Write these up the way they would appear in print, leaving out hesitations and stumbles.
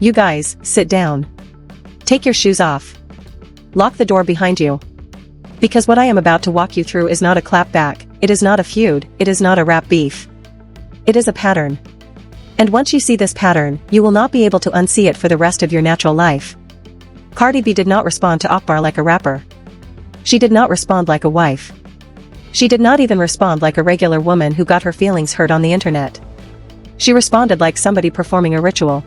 You guys, sit down. Take your shoes off. Lock the door behind you. Because what I am about to walk you through is not a clapback, it is not a feud, it is not a rap beef. It is a pattern. And once you see this pattern, you will not be able to unsee it for the rest of your natural life. Cardi B did not respond to Akbar like a rapper. She did not respond like a wife. She did not even respond like a regular woman who got her feelings hurt on the internet. She responded like somebody performing a ritual.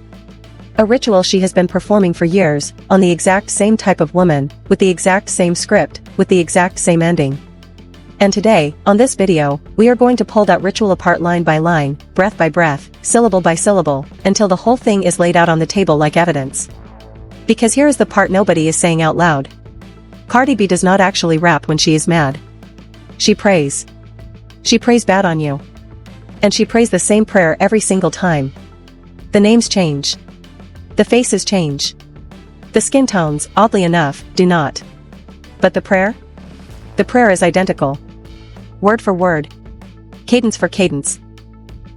A ritual she has been performing for years, on the exact same type of woman, with the exact same script, with the exact same ending. And today, on this video, we are going to pull that ritual apart line by line, breath by breath, syllable by syllable, until the whole thing is laid out on the table like evidence. Because here is the part nobody is saying out loud. Cardi B does not actually rap when she is mad. She prays. She prays bad on you. And she prays the same prayer every single time. The names change. The faces change. The skin tones, oddly enough, do not. But the prayer? The prayer is identical. Word for word. Cadence for cadence.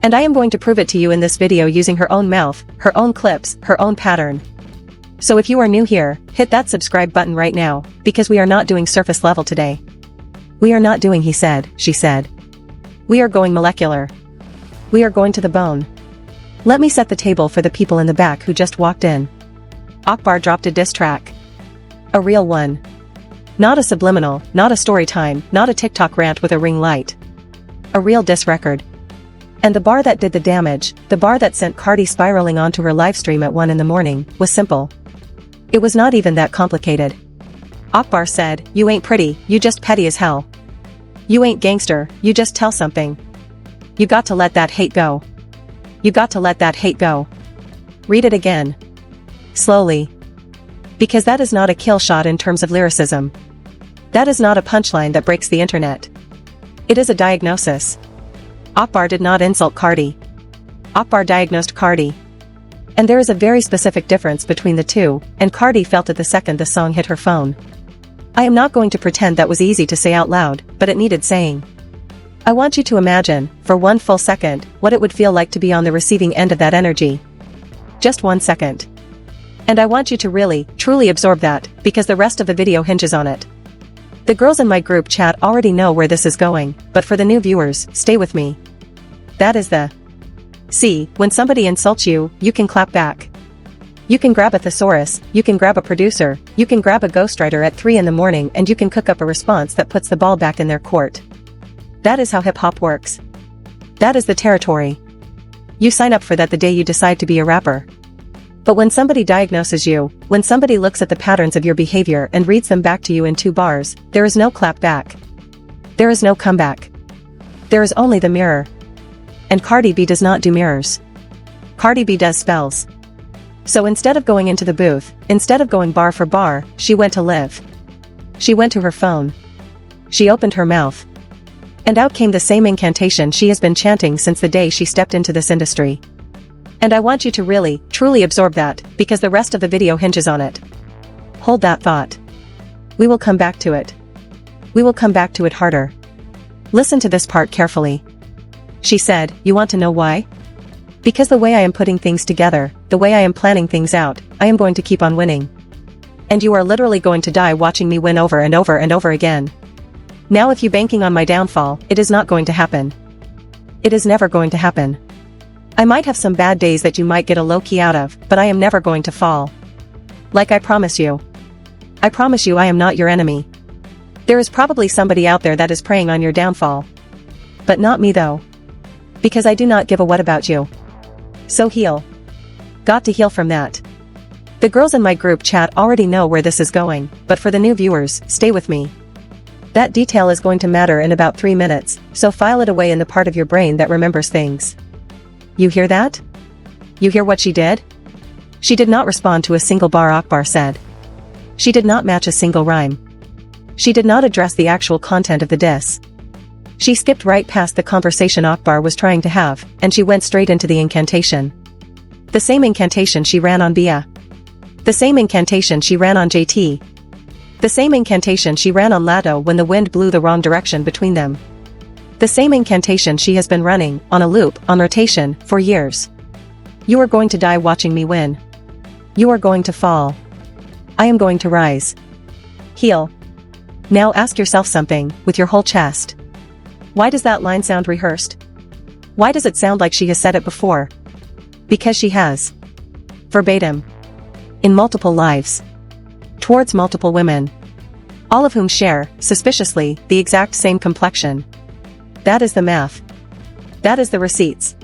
And I am going to prove it to you in this video using her own mouth, her own clips, her own pattern. So if you are new here, hit that subscribe button right now, because we are not doing surface level today. We are not doing he said, she said. We are going molecular. We are going to the bone. Let me set the table for the people in the back who just walked in. Akbar dropped a diss track. A real one. Not a subliminal, not a story time, not a TikTok rant with a ring light. A real diss record. And the bar that did the damage, the bar that sent Cardi spiraling onto her livestream at 1 in the morning, was simple. It was not even that complicated. Akbar said, "You ain't pretty, you just petty as hell. You ain't gangster, you just tell something. You got to let that hate go. You got to let that hate go." Read it again. Slowly. Because that is not a kill shot in terms of lyricism. That is not a punchline that breaks the internet. It is a diagnosis. Akbar did not insult Cardi. Akbar diagnosed Cardi. And there is a very specific difference between the two, and Cardi felt it the second the song hit her phone. I am not going to pretend that was easy to say out loud, but it needed saying. I want you to imagine, for 1 full second, what it would feel like to be on the receiving end of that energy. Just 1 second. And I want you to really, truly absorb that, because the rest of the video hinges on it. The girls in my group chat already know where this is going, but for the new viewers, stay with me. That is the... See, when somebody insults you, you can clap back. You can grab a thesaurus, you can grab a producer, you can grab a ghostwriter at 3 in the morning and you can cook up a response that puts the ball back in their court. That is how hip-hop works. That is the territory. You sign up for that the day you decide to be a rapper. But when somebody diagnoses you, when somebody looks at the patterns of your behavior and reads them back to you in 2 bars, there is no clap back. There is no comeback. There is only the mirror. And Cardi B does not do mirrors. Cardi B does spells. So instead of going into the booth, instead of going bar for bar, she went to live. She went to her phone. She opened her mouth. And out came the same incantation she has been chanting since the day she stepped into this industry. And I want you to really, truly absorb that, because the rest of the video hinges on it. Hold that thought. We will come back to it. We will come back to it harder. Listen to this part carefully. She said, "You want to know why? Because the way I am putting things together, the way I am planning things out, I am going to keep on winning. And you are literally going to die watching me win over and over and over again. Now if you banking on my downfall, it is not going to happen. It is never going to happen. I might have some bad days that you might get a low key out of, but I am never going to fall. Like I promise you. I promise you I am not your enemy. There is probably somebody out there that is preying on your downfall. But not me though. Because I do not give a what about you. So heal. Got to heal from that." The girls in my group chat already know where this is going, but for the new viewers, stay with me. That detail is going to matter in about 3 minutes, so file it away in the part of your brain that remembers things. You hear that? You hear what she did? She did not respond to a single bar Akbar said. She did not match a single rhyme. She did not address the actual content of the diss. She skipped right past the conversation Akbar was trying to have, and she went straight into the incantation. The same incantation she ran on Bia. The same incantation she ran on JT. The same incantation she ran on Latto when the wind blew the wrong direction between them. The same incantation she has been running, on a loop, on rotation, for years. You are going to die watching me win. You are going to fall. I am going to rise. Heal. Now ask yourself something, with your whole chest. Why does that line sound rehearsed? Why does it sound like she has said it before? Because she has. Verbatim. In multiple lives. Towards multiple women. All of whom share, suspiciously, the exact same complexion. That is the math. That is the receipts.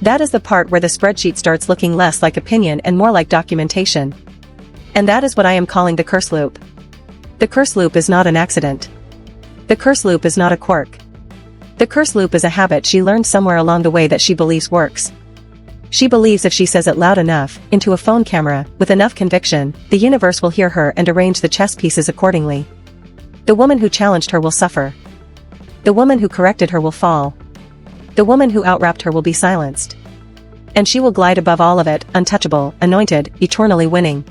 That is the part where the spreadsheet starts looking less like opinion and more like documentation. And that is what I am calling the curse loop. The curse loop is not an accident. The curse loop is not a quirk. The curse loop is a habit she learned somewhere along the way that she believes works. She believes if she says it loud enough, into a phone camera, with enough conviction, the universe will hear her and arrange the chess pieces accordingly. The woman who challenged her will suffer. The woman who corrected her will fall. The woman who outrapped her will be silenced. And she will glide above all of it, untouchable, anointed, eternally winning.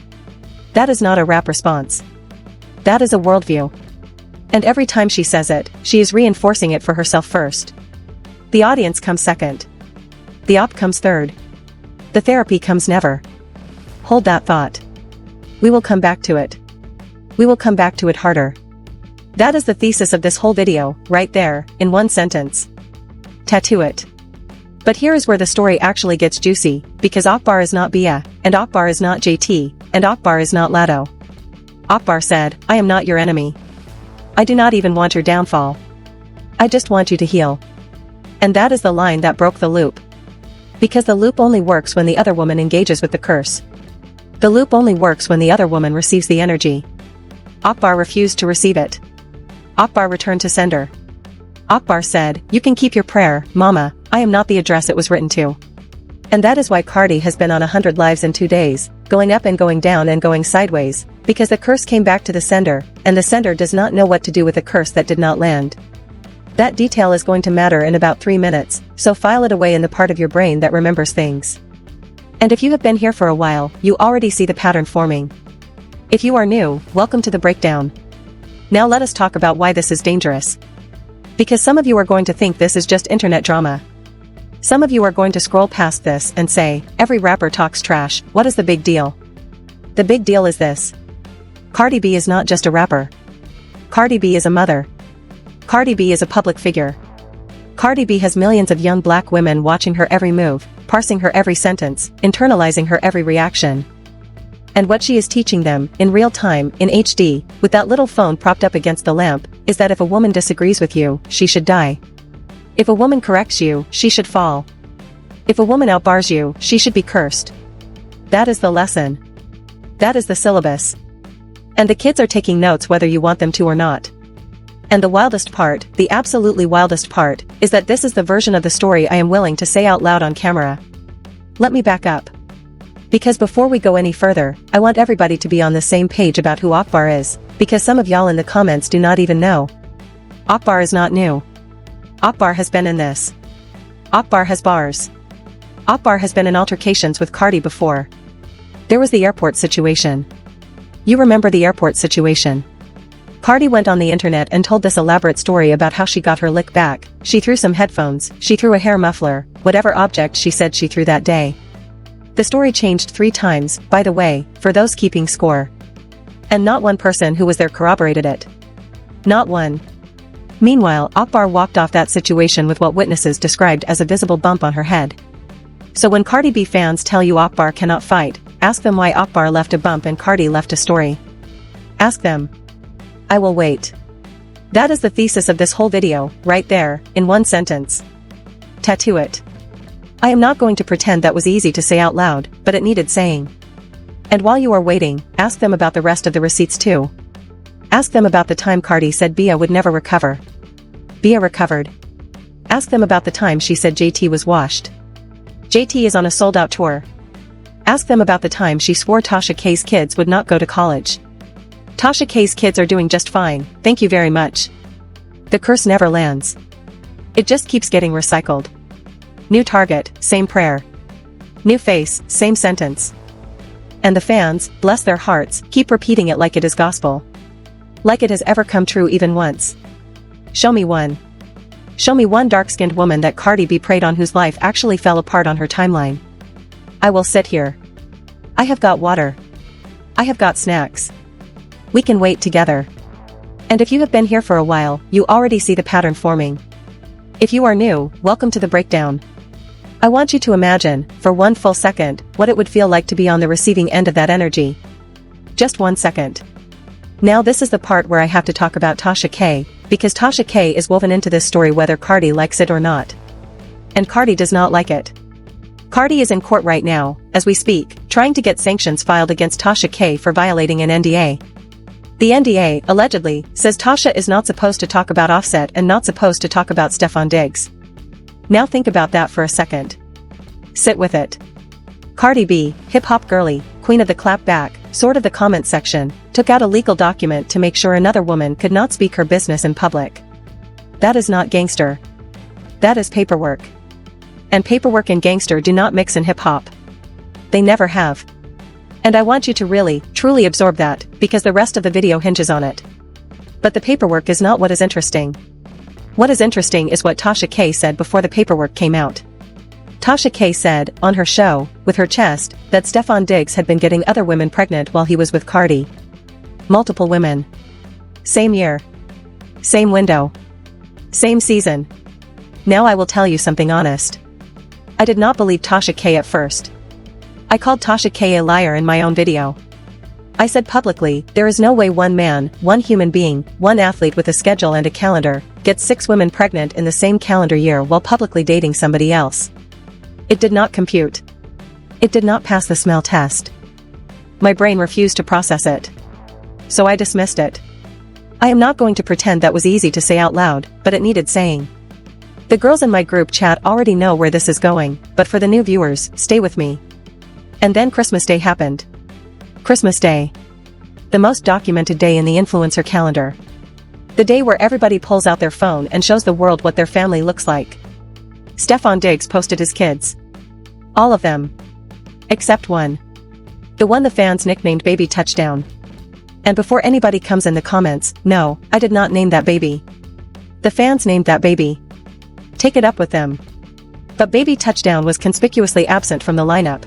That is not a rap response. That is a worldview. And every time she says it, she is reinforcing it for herself first. The audience comes second. The op comes third. The therapy comes never. Hold that thought. We will come back to it. We will come back to it harder. That is the thesis of this whole video, right there, in one sentence. Tattoo it. But here is where the story actually gets juicy, because Akbar is not Bia, and Akbar is not JT, and Akbar is not Latto. Akbar said, I am not your enemy. I do not even want your downfall. I just want you to heal. And that is the line that broke the loop. Because the loop only works when the other woman engages with the curse. The loop only works when the other woman receives the energy. Akbar refused to receive it. Akbar returned to sender. Akbar said, you can keep your prayer, mama, I am not the address it was written to. And that is why Cardi has been on 100 lives in 2 days, going up and going down and going sideways, because the curse came back to the sender, and the sender does not know what to do with a curse that did not land. That detail is going to matter in about 3 minutes, so file it away in the part of your brain that remembers things. And if you have been here for a while, you already see the pattern forming. If you are new, welcome to the breakdown. Now let us talk about why this is dangerous. Because some of you are going to think this is just internet drama. Some of you are going to scroll past this and say, every rapper talks trash, what is the big deal? The big deal is this. Cardi B is not just a rapper. Cardi B is a mother. Cardi B is a public figure. Cardi B has millions of young black women watching her every move, parsing her every sentence, internalizing her every reaction. And what she is teaching them, in real time, in HD, with that little phone propped up against the lamp, is that if a woman disagrees with you, she should die. If a woman corrects you, she should fall. If a woman outbars you, she should be cursed. That is the lesson. That is the syllabus. And the kids are taking notes whether you want them to or not. And the wildest part, the absolutely wildest part, is that this is the version of the story I am willing to say out loud on camera. Let me back up. Because before we go any further, I want everybody to be on the same page about who Akbar is, because some of y'all in the comments do not even know. Akbar is not new. Akbar has been in this. Akbar has bars. Akbar has been in altercations with Cardi before. There was the airport situation. You remember the airport situation. Cardi went on the internet and told this elaborate story about how she got her lick back. She threw some headphones, she threw a hair muffler, whatever object she said she threw that day. The story changed 3 times, by the way, for those keeping score. And not one person who was there corroborated it. Not one. Meanwhile, Akbar walked off that situation with what witnesses described as a visible bump on her head. So when Cardi B fans tell you Akbar cannot fight, ask them why Akbar left a bump and Cardi left a story. Ask them. I will wait. That is the thesis of this whole video, right there, in one sentence. Tattoo it. I am not going to pretend that was easy to say out loud, but it needed saying. And while you are waiting, ask them about the rest of the receipts too. Ask them about the time Cardi said Bia would never recover. Bia recovered. Ask them about the time she said JT was washed. JT is on a sold-out tour. Ask them about the time she swore Tasha K's kids would not go to college. Tasha K's kids are doing just fine, thank you very much. The curse never lands. It just keeps getting recycled. New target, same prayer. New face, same sentence. And the fans, bless their hearts, keep repeating it like it is gospel. Like it has ever come true even once. Show me one. Show me one dark-skinned woman that Cardi B preyed on whose life actually fell apart on her timeline. I will sit here. I have got water. I have got snacks. We can wait together. And if you have been here for a while, you already see the pattern forming. If you are new, welcome to the breakdown. I want you to imagine, for one full second, what it would feel like to be on the receiving end of that energy. Just 1 second. Now this is the part where I have to talk about Tasha K, because Tasha K is woven into this story whether Cardi likes it or not. And Cardi does not like it. Cardi is in court right now, as we speak, trying to get sanctions filed against Tasha K for violating an NDA. The NDA, allegedly, says Tasha is not supposed to talk about Offset and not supposed to talk about Stefon Diggs. Now think about that for a second. Sit with it. Cardi B, hip-hop girly, queen of the clap back, sword of the comment section, took out a legal document to make sure another woman could not speak her business in public. That is not gangster. That is paperwork. And paperwork and gangster do not mix in hip-hop. They never have. And I want you to really, truly absorb that, because the rest of the video hinges on it. But the paperwork is not what is interesting. What is interesting is what Tasha K said before the paperwork came out. Tasha K said, on her show, with her chest, that Stefon Diggs had been getting other women pregnant while he was with Cardi. Multiple women. Same year. Same window. Same season. Now I will tell you something honest. I did not believe Tasha K at first. I called Tasha K a liar in my own video. I said publicly, there is no way one man, one human being, one athlete with a schedule and a calendar, gets 6 women pregnant in the same calendar year while publicly dating somebody else. It did not compute. It did not pass the smell test. My brain refused to process it. So I dismissed it. I am not going to pretend that was easy to say out loud, but it needed saying. The girls in my group chat already know where this is going, but for the new viewers, stay with me. And then Christmas Day happened. Christmas Day. The most documented day in the influencer calendar. The day where everybody pulls out their phone and shows the world what their family looks like. Stefon Diggs posted his kids. All of them. Except one. The one the fans nicknamed Baby Touchdown. And before anybody comes in the comments, no, I did not name that baby. The fans named that baby. Take it up with them. But Baby Touchdown was conspicuously absent from the lineup.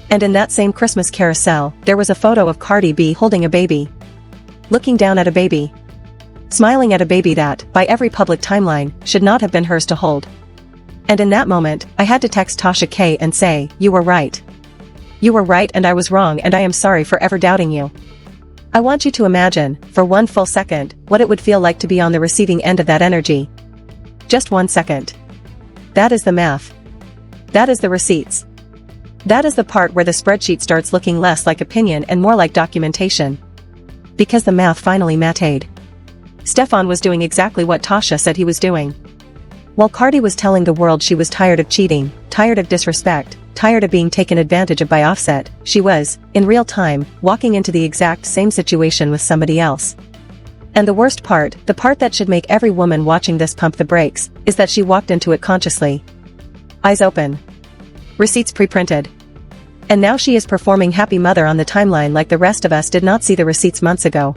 And in that same Christmas carousel, there was a photo of Cardi B holding a baby. Looking down at a baby. Smiling at a baby that, by every public timeline, should not have been hers to hold. And in that moment, I had to text Tasha K and say, you were right. You were right and I was wrong and I am sorry for ever doubting you. I want you to imagine, for one full second, what it would feel like to be on the receiving end of that energy. Just 1 second. That is the math. That is the receipts. That is the part where the spreadsheet starts looking less like opinion and more like documentation. Because the math finally mattered. Stefon was doing exactly what Tasha said he was doing. While Cardi was telling the world she was tired of cheating, tired of disrespect, tired of being taken advantage of by Offset, she was, in real time, walking into the exact same situation with somebody else. And the worst part, the part that should make every woman watching this pump the brakes, is that she walked into it consciously. Eyes open. Receipts pre-printed. And now she is performing happy mother on the timeline like the rest of us did not see the receipts months ago.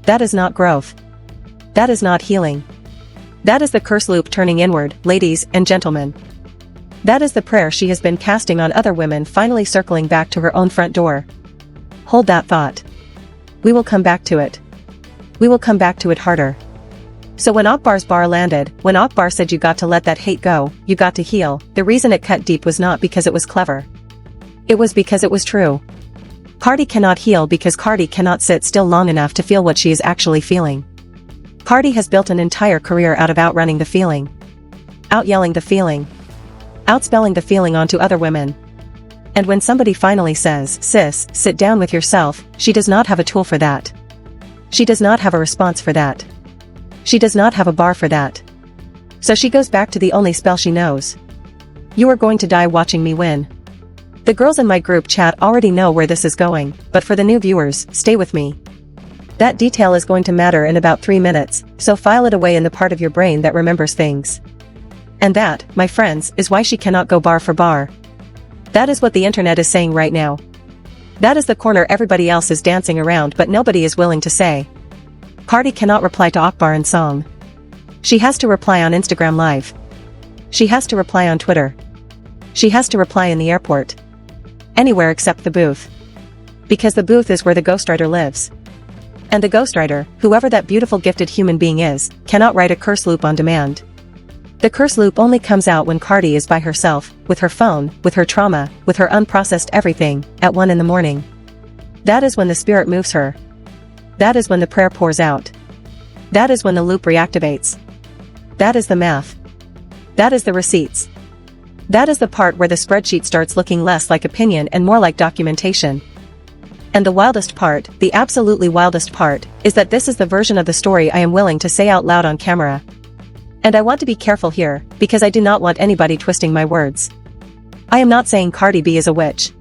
That is not growth. That is not healing. That is the curse loop turning inward, ladies and gentlemen. That is the prayer she has been casting on other women finally circling back to her own front door. Hold that thought. We will come back to it. We will come back to it harder. So when Akbar's bar landed, when Akbar said you got to let that hate go, you got to heal, the reason it cut deep was not because it was clever. It was because it was true. Cardi cannot heal because Cardi cannot sit still long enough to feel what she is actually feeling. Cardi has built an entire career out of outrunning the feeling. Out-yelling the feeling. Outspelling the feeling onto other women. And when somebody finally says, sis, sit down with yourself, she does not have a tool for that. She does not have a response for that. She does not have a bar for that. So she goes back to the only spell she knows. You are going to die watching me win. The girls in my group chat already know where this is going, but for the new viewers, stay with me. That detail is going to matter in about 3 minutes, so file it away in the part of your brain that remembers things. And that, my friends, is why she cannot go bar for bar. That is what the internet is saying right now. That is the corner everybody else is dancing around but nobody is willing to say. Cardi cannot reply to Akbar in song. She has to reply on Instagram Live. She has to reply on Twitter. She has to reply in the airport. Anywhere except the booth. Because the booth is where the ghostwriter lives. And the ghostwriter, whoever that beautiful gifted human being is, cannot write a curse loop on demand. The curse loop only comes out when Cardi is by herself, with her phone, with her trauma, with her unprocessed everything, at 1 in the morning. That is when the spirit moves her. That is when the prayer pours out. That is when the loop reactivates. That is the math. That is the receipts. That is the part where the spreadsheet starts looking less like opinion and more like documentation. And the wildest part, the absolutely wildest part, is that this is the version of the story I am willing to say out loud on camera. And I want to be careful here, because I do not want anybody twisting my words. I am not saying Cardi B is a witch.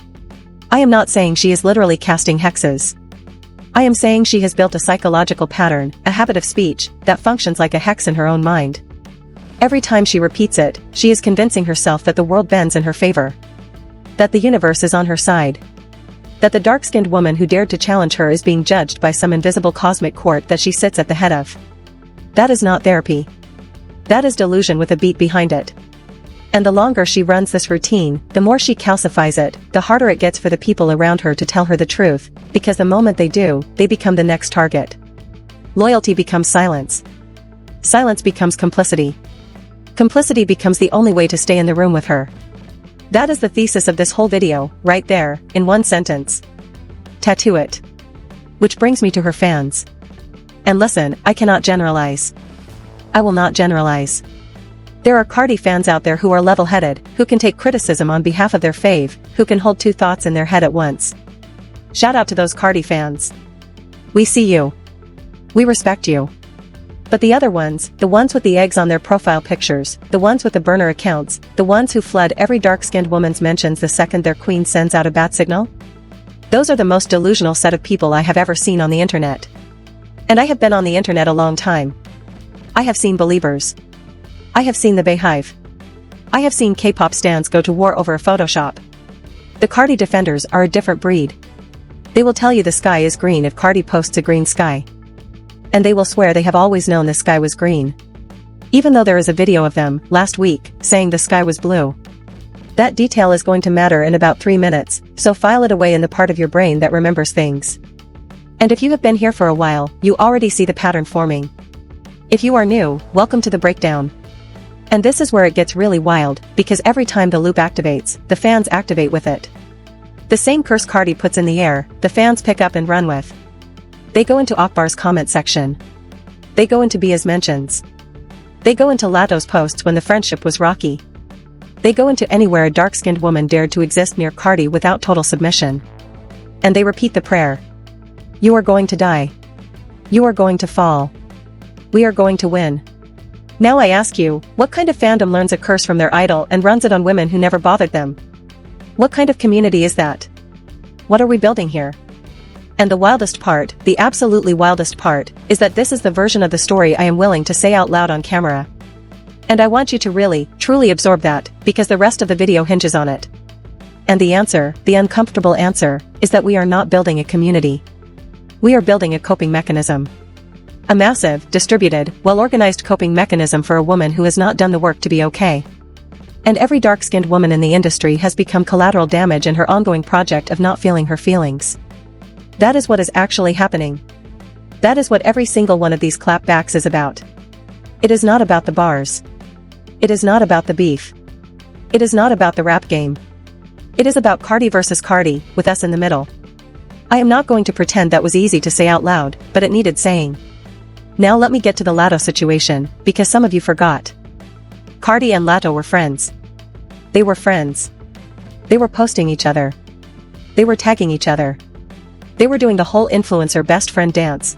I am not saying she is literally casting hexes. I am saying she has built a psychological pattern, a habit of speech, that functions like a hex in her own mind. Every time she repeats it, she is convincing herself that the world bends in her favor. That the universe is on her side. That the dark-skinned woman who dared to challenge her is being judged by some invisible cosmic court that she sits at the head of. That is not therapy. That is delusion with a beat behind it. And the longer she runs this routine, the more she calcifies it, the harder it gets for the people around her to tell her the truth, because the moment they do, they become the next target. Loyalty becomes silence. Silence becomes complicity. Complicity becomes the only way to stay in the room with her. That is the thesis of this whole video, right there, in one sentence. Tattoo it. Which brings me to her fans. And listen, I cannot generalize. I will not generalize. There are Cardi fans out there who are level-headed, who can take criticism on behalf of their fave, who can hold two thoughts in their head at once. Shout out to those Cardi fans. We see you. We respect you. But the other ones, the ones with the eggs on their profile pictures, the ones with the burner accounts, the ones who flood every dark-skinned woman's mentions the second their queen sends out a bat signal? Those are the most delusional set of people I have ever seen on the internet. And I have been on the internet a long time. I have seen believers. I have seen the Bayhive. I have seen K-pop stans go to war over a Photoshop. The Cardi defenders are a different breed. They will tell you the sky is green if Cardi posts a green sky. And they will swear they have always known the sky was green. Even though there is a video of them, last week, saying the sky was blue. That detail is going to matter in about 3 minutes, so file it away in the part of your brain that remembers things. And if you have been here for a while, you already see the pattern forming. If you are new, welcome to the breakdown. And this is where it gets really wild, because every time the loop activates, the fans activate with it. The same curse Cardi puts in the air, the fans pick up and run with. They go into Akbar's comment section. They go into Bia's mentions. They go into Latto's posts when the friendship was rocky. They go into anywhere a dark-skinned woman dared to exist near Cardi without total submission. And they repeat the prayer. You are going to die. You are going to fall. We are going to win. Now I ask you, what kind of fandom learns a curse from their idol and runs it on women who never bothered them? What kind of community is that? What are we building here? And the wildest part, the absolutely wildest part, is that this is the version of the story I am willing to say out loud on camera. And I want you to really, truly absorb that, because the rest of the video hinges on it. And the answer, the uncomfortable answer, is that we are not building a community. We are building a coping mechanism. A massive, distributed, well-organized coping mechanism for a woman who has not done the work to be okay. And every dark-skinned woman in the industry has become collateral damage in her ongoing project of not feeling her feelings. That is what is actually happening. That is what every single one of these clapbacks is about. It is not about the bars. It is not about the beef. It is not about the rap game. It is about Cardi versus Cardi, with us in the middle. I am not going to pretend that was easy to say out loud, but it needed saying. Now let me get to the Latto situation, because some of you forgot. Cardi and Latto were friends. They were friends. They were posting each other. They were tagging each other. They were doing the whole influencer best friend dance.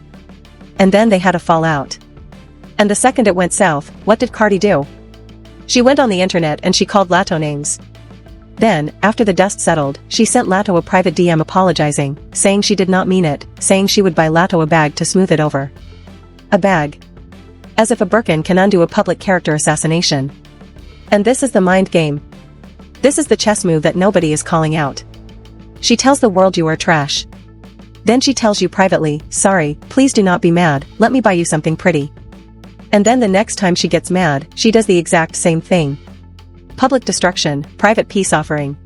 And then they had a fallout. And the second it went south, what did Cardi do? She went on the internet and she called Latto names. Then, after the dust settled, she sent Latto a private DM apologizing, saying she did not mean it, saying she would buy Latto a bag to smooth it over. A bag. As if a Birkin can undo a public character assassination. And this is the mind game. This is the chess move that nobody is calling out. She tells the world you are trash. Then she tells you privately, sorry, please do not be mad, let me buy you something pretty. And then the next time she gets mad, she does the exact same thing. Public destruction, private peace offering.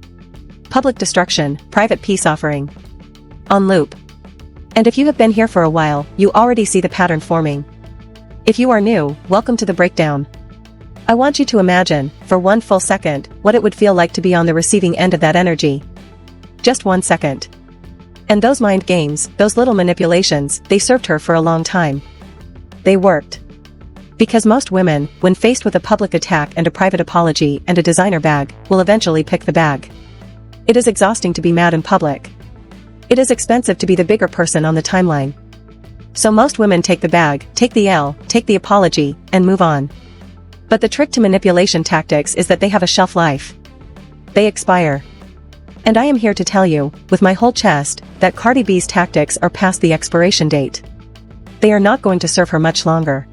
public destruction, private peace offering. On loop. And if you have been here for a while, you already see the pattern forming. If you are new, welcome to the breakdown. I want you to imagine, for 1 full second, what it would feel like to be on the receiving end of that energy. Just 1 second. And those mind games, those little manipulations, they served her for a long time. They worked. Because most women, when faced with a public attack and a private apology and a designer bag, will eventually pick the bag. It is exhausting to be mad in public. It is expensive to be the bigger person on the timeline. So most women take the bag, take the L, take the apology, and move on. But the trick to manipulation tactics is that they have a shelf life. They expire. And I am here to tell you, with my whole chest, that Cardi B's tactics are past the expiration date. They are not going to serve her much longer.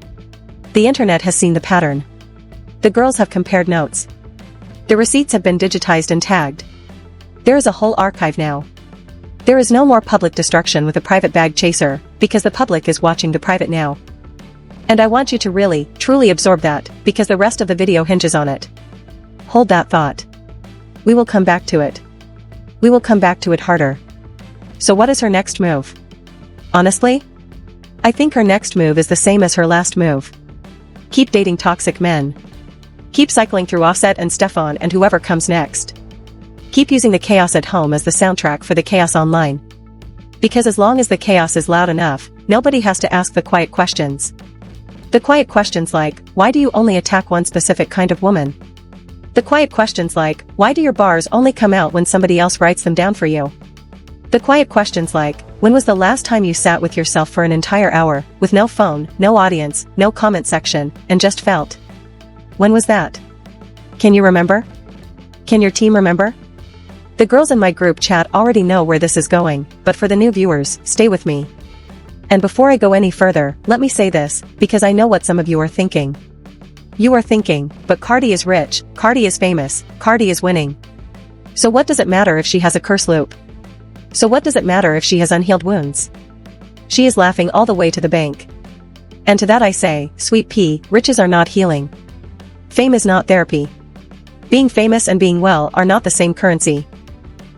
The internet has seen the pattern. The girls have compared notes. The receipts have been digitized and tagged. There is a whole archive now. There is no more public destruction with a private bag chaser, because the public is watching the private now. And I want you to really, truly absorb that, because the rest of the video hinges on it. Hold that thought. We will come back to it. We will come back to it harder. So what is her next move? Honestly? I think her next move is the same as her last move. Keep dating toxic men. Keep cycling through Offset and Stefon and whoever comes next. Keep using the chaos at home as the soundtrack for the chaos online. Because as long as the chaos is loud enough, nobody has to ask the quiet questions. The quiet questions like, why do you only attack one specific kind of woman? The quiet questions like, why do your bars only come out when somebody else writes them down for you? The quiet questions like, when was the last time you sat with yourself for an entire hour, with no phone, no audience, no comment section, and just felt? When was that? Can you remember? Can your team remember? The girls in my group chat already know where this is going, but for the new viewers, stay with me. And before I go any further, let me say this, because I know what some of you are thinking. You are thinking, but Cardi is rich, Cardi is famous, Cardi is winning. So what does it matter if she has a curse loop? So what does it matter if she has unhealed wounds? She is laughing all the way to the bank. And to that I say, sweet pea, riches are not healing. Fame is not therapy. Being famous and being well are not the same currency.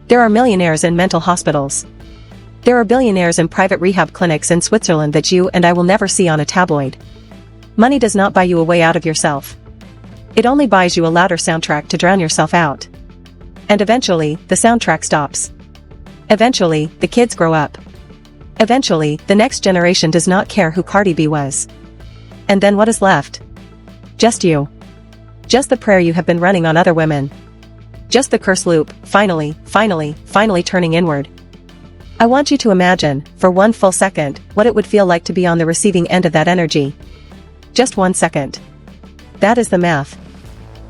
There are millionaires in mental hospitals. There are billionaires in private rehab clinics in Switzerland that you and I will never see on a tabloid. Money does not buy you a way out of yourself. It only buys you a louder soundtrack to drown yourself out. And eventually, the soundtrack stops. Eventually, the kids grow up. Eventually, the next generation does not care who Cardi B was. And then what is left? Just you. Just the prayer you have been running on other women. Just the curse loop, finally turning inward. I want you to imagine, for 1 full second, what it would feel like to be on the receiving end of that energy. Just 1 second. That is the math.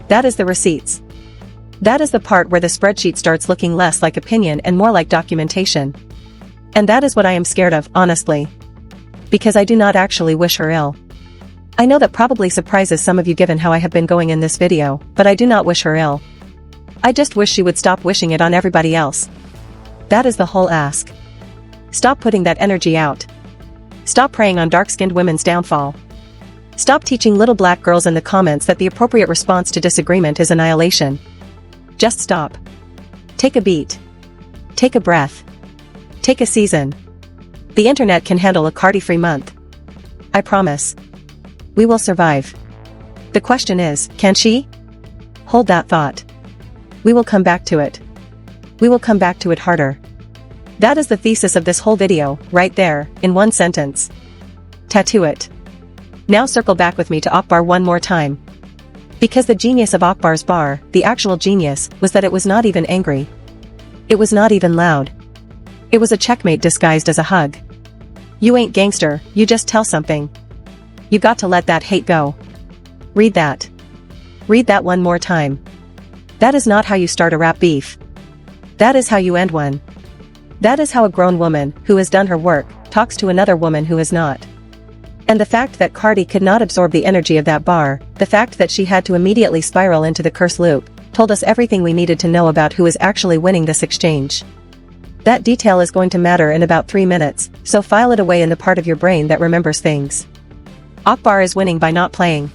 That is the receipts. That is the part where the spreadsheet starts looking less like opinion and more like documentation. And that is what I am scared of, honestly. Because I do not actually wish her ill. I know that probably surprises some of you given how I have been going in this video, but I do not wish her ill. I just wish she would stop wishing it on everybody else. That is the whole ask. Stop putting that energy out. Stop preying on dark-skinned women's downfall. Stop teaching little black girls in the comments that the appropriate response to disagreement is annihilation. Just stop. Take a beat. Take a breath. Take a season. The internet can handle a Cardi-free month. I promise. We will survive. The question is, can she? Hold that thought. We will come back to it. We will come back to it harder. That is the thesis of this whole video, right there, in one sentence. Tattoo it. Now circle back with me to Akbar one more time. Because the genius of Akbar's bar, the actual genius, was that it was not even angry. It was not even loud. It was a checkmate disguised as a hug. You ain't gangster, you just tell something. You got to let that hate go. Read that. Read that one more time. That is not how you start a rap beef. That is how you end one. That is how a grown woman, who has done her work, talks to another woman who has not. And the fact that Cardi could not absorb the energy of that bar, the fact that she had to immediately spiral into the curse loop, told us everything we needed to know about who is actually winning this exchange. That detail is going to matter in about 3 minutes, so file it away in the part of your brain that remembers things. Akbar is winning by not playing.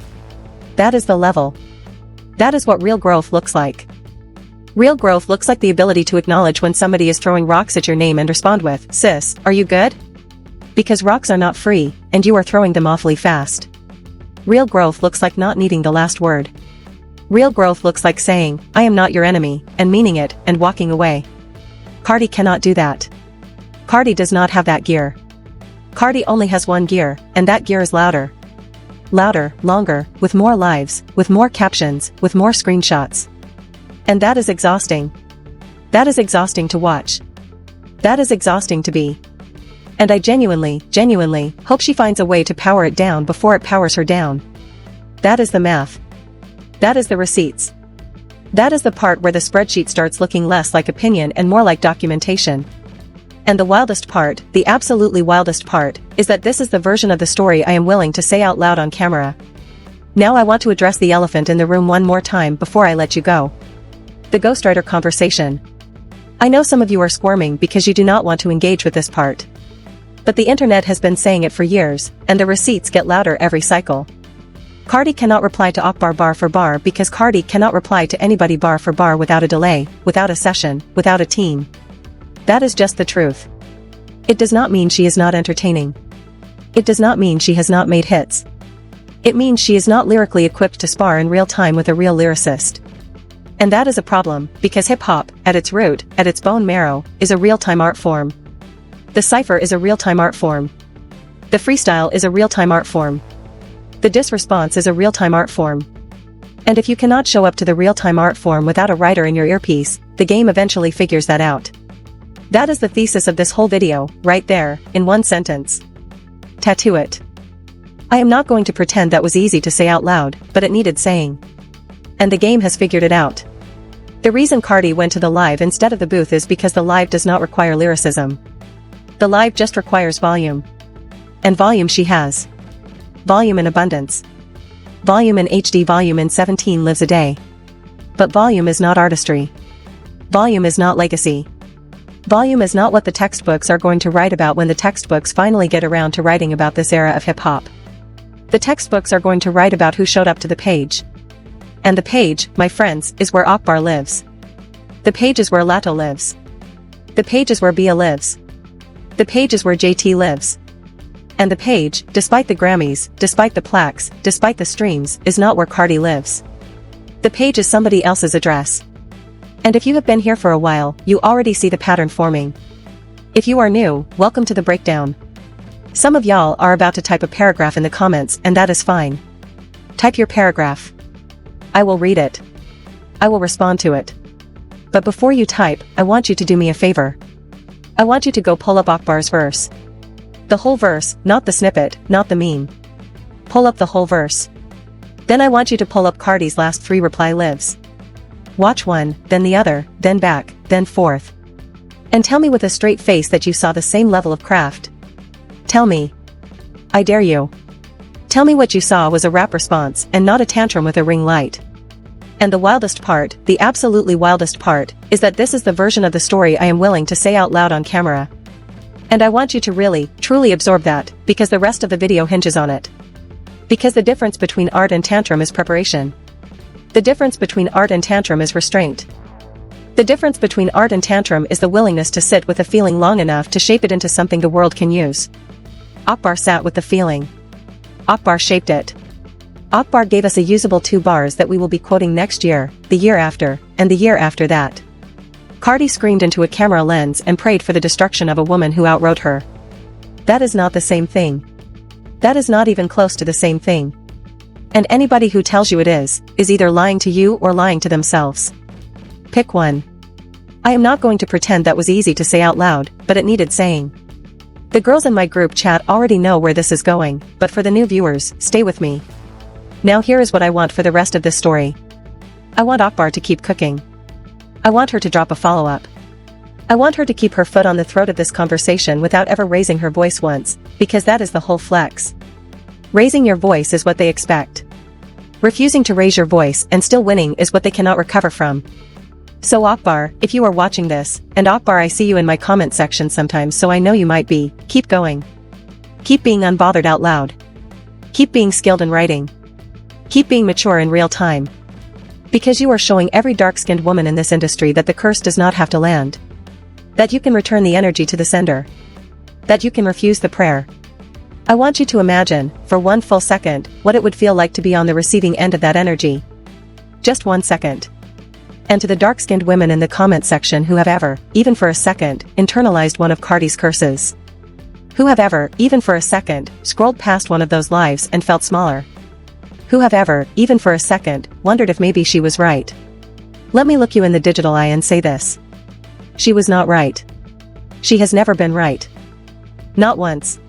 That is the level. That is what real growth looks like. Real growth looks like the ability to acknowledge when somebody is throwing rocks at your name and respond with, "Sis, are you good?" Because rocks are not free, and you are throwing them awfully fast. Real growth looks like not needing the last word. Real growth looks like saying, "I am not your enemy," and meaning it, and walking away. Cardi cannot do that. Cardi does not have that gear. Cardi only has one gear, and that gear is louder. Louder, longer, with more lives, with more captions, with more screenshots. And that is exhausting. That is exhausting to watch. That is exhausting to be. And I genuinely hope she finds a way to power it down before it powers her down. That is the math. That is the receipts. That is the part where the spreadsheet starts looking less like opinion and more like documentation. And the wildest part, the absolutely wildest part, is that this is the version of the story I am willing to say out loud on camera. Now I want to address the elephant in the room one more time before I let you go. The ghostwriter conversation. I know some of you are squirming because you do not want to engage with this part. But the internet has been saying it for years, and the receipts get louder every cycle. Cardi cannot reply to Akbar bar for bar because Cardi cannot reply to anybody bar for bar without a delay, without a session, without a team. That is just the truth. It does not mean she is not entertaining. It does not mean she has not made hits. It means she is not lyrically equipped to spar in real time with a real lyricist. And that is a problem, because hip-hop, at its root, at its bone marrow, is a real-time art form. The cypher is a real-time art form. The freestyle is a real-time art form. The diss response is a real-time art form. And if you cannot show up to the real-time art form without a writer in your earpiece, the game eventually figures that out. That is the thesis of this whole video, right there, in one sentence. Tattoo it. I am not going to pretend that was easy to say out loud, but it needed saying. And the game has figured it out. The reason Cardi went to the live instead of the booth is because the live does not require lyricism. The live just requires volume. And volume she has. Volume in abundance. Volume in HD, volume in 17 lives a day. But volume is not artistry. Volume is not legacy. Volume is not what the textbooks are going to write about when the textbooks finally get around to writing about this era of hip-hop. The textbooks are going to write about who showed up to the page. And the page, my friends, is where Akbar lives. The page is where Latto lives. The page is where Bia lives. The page is where JT lives. And the page, despite the Grammys, despite the plaques, despite the streams, is not where Cardi lives. The page is somebody else's address. And if you have been here for a while, you already see the pattern forming. If you are new, welcome to the breakdown. Some of y'all are about to type a paragraph in the comments, and that is fine. Type your paragraph. I will read it. I will respond to it. But before you type, I want you to do me a favor. I want you to go pull up Akbar's verse. The whole verse, not the snippet, not the meme. Pull up the whole verse. Then I want you to pull up Cardi's last 3 reply lives. Watch one, then the other, then back, then forth. And tell me with a straight face that you saw the same level of craft. Tell me. I dare you. Tell me what you saw was a rap response and not a tantrum with a ring light. And the wildest part, the absolutely wildest part, is that this is the version of the story I am willing to say out loud on camera. And I want you to really, truly absorb that, because the rest of the video hinges on it. Because the difference between art and tantrum is preparation. The difference between art and tantrum is restraint. The difference between art and tantrum is the willingness to sit with a feeling long enough to shape it into something the world can use. Akbar sat with the feeling. Akbar shaped it. Akbar gave us a usable 2 bars that we will be quoting next year, the year after, and the year after that. Cardi screamed into a camera lens and prayed for the destruction of a woman who outwrote her. That is not the same thing. That is not even close to the same thing. And anybody who tells you it is either lying to you or lying to themselves. Pick one. I am not going to pretend that was easy to say out loud, but it needed saying. The girls in my group chat already know where this is going, but for the new viewers, stay with me. Now here is what I want for the rest of this story. I want Akbar to keep cooking. I want her to drop a follow-up. I want her to keep her foot on the throat of this conversation without ever raising her voice once, because that is the whole flex. Raising your voice is what they expect. Refusing to raise your voice and still winning is what they cannot recover from. So Akbar, if you are watching this, and Akbar, I see you in my comment section sometimes, so I know you might be, keep going. Keep being unbothered out loud. Keep being skilled in writing. Keep being mature in real time. Because you are showing every dark-skinned woman in this industry that the curse does not have to land. That you can return the energy to the sender. That you can refuse the prayer. I want you to imagine, for one full second, what it would feel like to be on the receiving end of that energy. Just 1 second. And to the dark-skinned women in the comment section who have ever, even for a second, internalized one of Cardi's curses. Who have ever, even for a second, scrolled past one of those lives and felt smaller. Who have ever, even for a second, wondered if maybe she was right. Let me look you in the digital eye and say this. She was not right. She has never been right. Not once.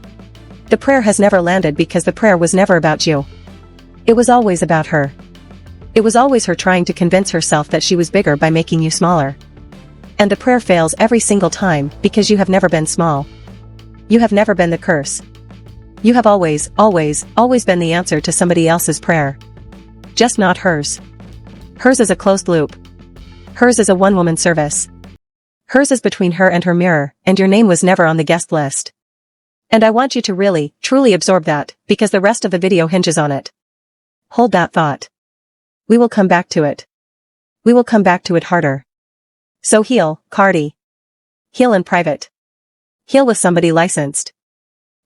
The prayer has never landed because the prayer was never about you. It was always about her. It was always her trying to convince herself that she was bigger by making you smaller. And the prayer fails every single time because you have never been small. You have never been the curse. You have always, always, always been the answer to somebody else's prayer. Just not hers. Hers is a closed loop. Hers is a one-woman service. Hers is between her and her mirror, and your name was never on the guest list. And I want you to really, truly absorb that, because the rest of the video hinges on it. Hold that thought. We will come back to it. We will come back to it harder. So heal, Cardi. Heal in private. Heal with somebody licensed.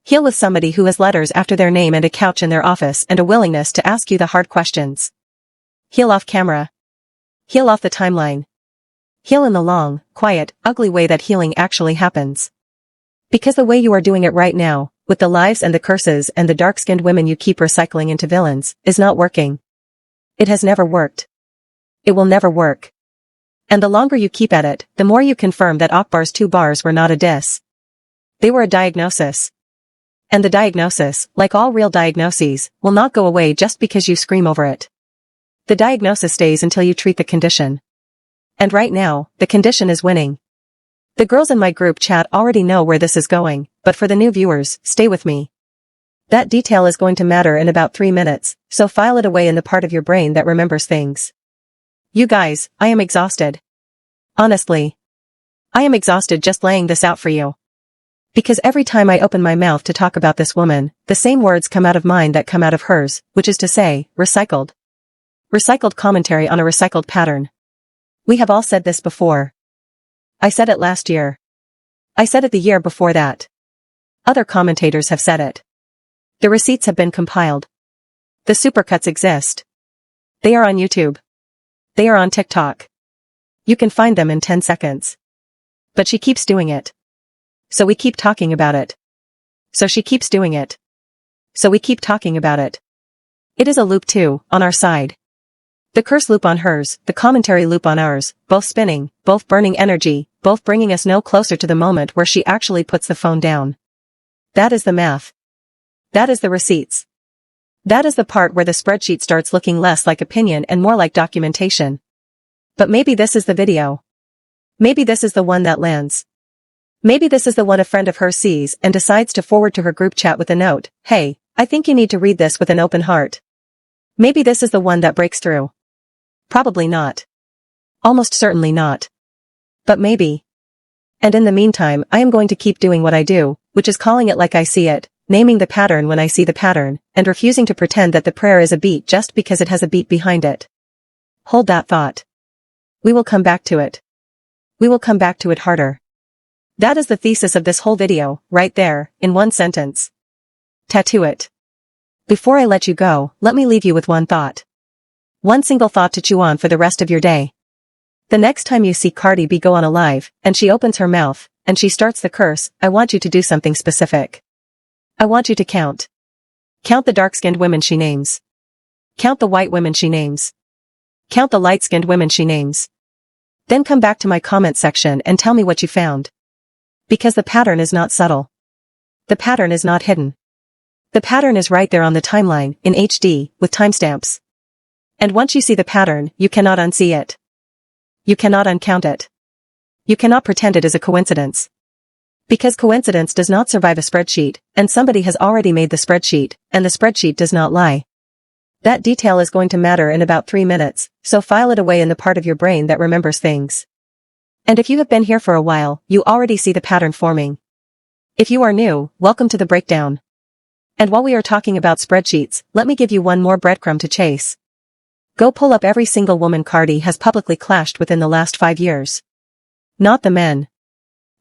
Heal with somebody who has letters after their name and a couch in their office and a willingness to ask you the hard questions. Heal off camera. Heal off the timeline. Heal in the long, quiet, ugly way that healing actually happens. Because the way you are doing it right now, with the lives and the curses and the dark-skinned women you keep recycling into villains, is not working. It has never worked. It will never work. And the longer you keep at it, the more you confirm that Akbar's 2 bars were not a diss. They were a diagnosis. And the diagnosis, like all real diagnoses, will not go away just because you scream over it. The diagnosis stays until you treat the condition. And right now, the condition is winning. The girls in my group chat already know where this is going, but for the new viewers, stay with me. That detail is going to matter in about 3 minutes, so file it away in the part of your brain that remembers things. You guys, I am exhausted. Honestly. I am exhausted just laying this out for you. Because every time I open my mouth to talk about this woman, the same words come out of mine that come out of hers, which is to say, recycled. Recycled commentary on a recycled pattern. We have all said this before. I said it last year. I said it the year before that. Other commentators have said it. The receipts have been compiled. The supercuts exist. They are on YouTube. They are on TikTok. You can find them in 10 seconds. But she keeps doing it. So we keep talking about it. So she keeps doing it. So we keep talking about it. It is a loop too, on our side. The curse loop on hers, the commentary loop on ours, both spinning, both burning energy, both bringing us no closer to the moment where she actually puts the phone down. That is the math. That is the receipts. That is the part where the spreadsheet starts looking less like opinion and more like documentation. But maybe this is the video. Maybe this is the one that lands. Maybe this is the one a friend of hers sees and decides to forward to her group chat with a note, "Hey, I think you need to read this with an open heart." Maybe this is the one that breaks through. Probably not. Almost certainly not. But maybe. And in the meantime, I am going to keep doing what I do, which is calling it like I see it, naming the pattern when I see the pattern, and refusing to pretend that the prayer is a beat just because it has a beat behind it. Hold that thought. We will come back to it. We will come back to it harder. That is the thesis of this whole video, right there, in one sentence. Tattoo it. Before I let you go, let me leave you with one thought. One single thought to chew on for the rest of your day. The next time you see Cardi B go on a live, and she opens her mouth, and she starts the curse, I want you to do something specific. I want you to count. Count the dark-skinned women she names. Count the white women she names. Count the light-skinned women she names. Then come back to my comment section and tell me what you found. Because the pattern is not subtle. The pattern is not hidden. The pattern is right there on the timeline, in HD, with timestamps. And once you see the pattern, you cannot unsee it. You cannot uncount it. You cannot pretend it is a coincidence. Because coincidence does not survive a spreadsheet, and somebody has already made the spreadsheet, and the spreadsheet does not lie. That detail is going to matter in about 3 minutes, so file it away in the part of your brain that remembers things. And if you have been here for a while, you already see the pattern forming. If you are new, welcome to the breakdown. And while we are talking about spreadsheets, let me give you one more breadcrumb to chase. Go pull up every single woman Cardi has publicly clashed within the last 5 years. Not the men.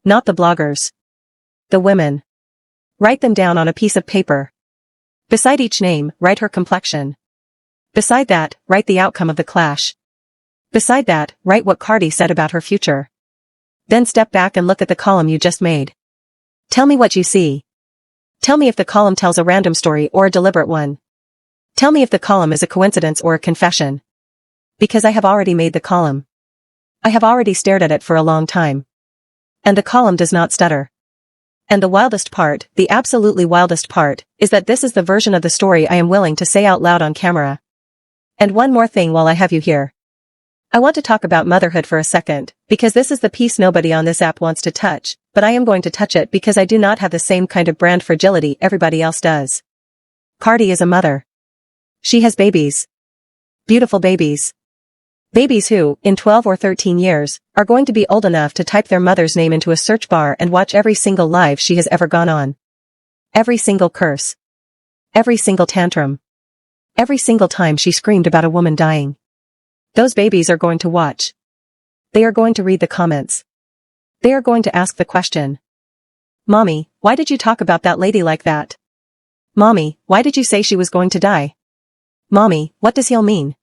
Not the bloggers. The women. Write them down on a piece of paper. Beside each name, write her complexion. Beside that, write the outcome of the clash. Beside that, write what Cardi said about her future. Then step back and look at the column you just made. Tell me what you see. Tell me if the column tells a random story or a deliberate one. Tell me if the column is a coincidence or a confession. Because I have already made the column. I have already stared at it for a long time. And the column does not stutter. And the wildest part, the absolutely wildest part, is that this is the version of the story I am willing to say out loud on camera. And one more thing while I have you here. I want to talk about motherhood for a second, because this is the piece nobody on this app wants to touch, but I am going to touch it because I do not have the same kind of brand fragility everybody else does. Cardi is a mother. She has babies. Beautiful babies. Babies who, in 12 or 13 years, are going to be old enough to type their mother's name into a search bar and watch every single live she has ever gone on. Every single curse. Every single tantrum. Every single time she screamed about a woman dying. Those babies are going to watch. They are going to read the comments. They are going to ask the question. Mommy, why did you talk about that lady like that? Mommy, why did you say she was going to die? Mommy, what does he'll mean?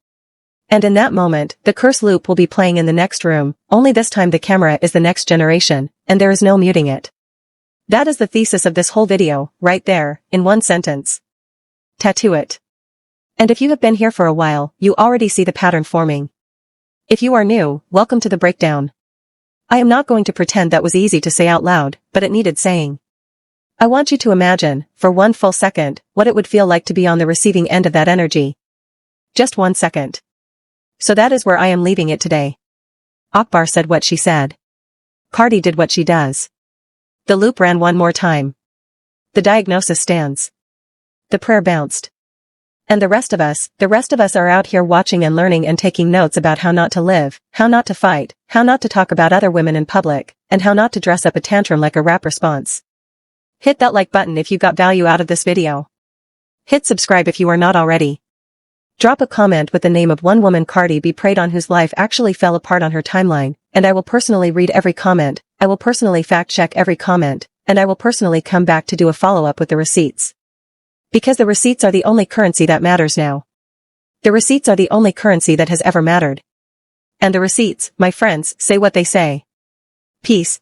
And in that moment, the curse loop will be playing in the next room, only this time the camera is the next generation, and there is no muting it. That is the thesis of this whole video, right there, in one sentence. Tattoo it. And if you have been here for a while, you already see the pattern forming. If you are new, welcome to the breakdown. I am not going to pretend that was easy to say out loud, but it needed saying. I want you to imagine, for one full second, what it would feel like to be on the receiving end of that energy. Just 1 second. So that is where I am leaving it today. Akbar said what she said. Cardi did what she does. The loop ran one more time. The diagnosis stands. The prayer bounced. And the rest of us are out here watching and learning and taking notes about how not to live, how not to fight, how not to talk about other women in public, and how not to dress up a tantrum like a rap response. Hit that like button if you got value out of this video. Hit subscribe if you are not already. Drop a comment with the name of one woman Cardi B preyed on whose life actually fell apart on her timeline, and I will personally read every comment, I will personally fact check every comment, and I will personally come back to do a follow-up with the receipts. Because the receipts are the only currency that matters now. The receipts are the only currency that has ever mattered. And the receipts, my friends, say what they say. Peace.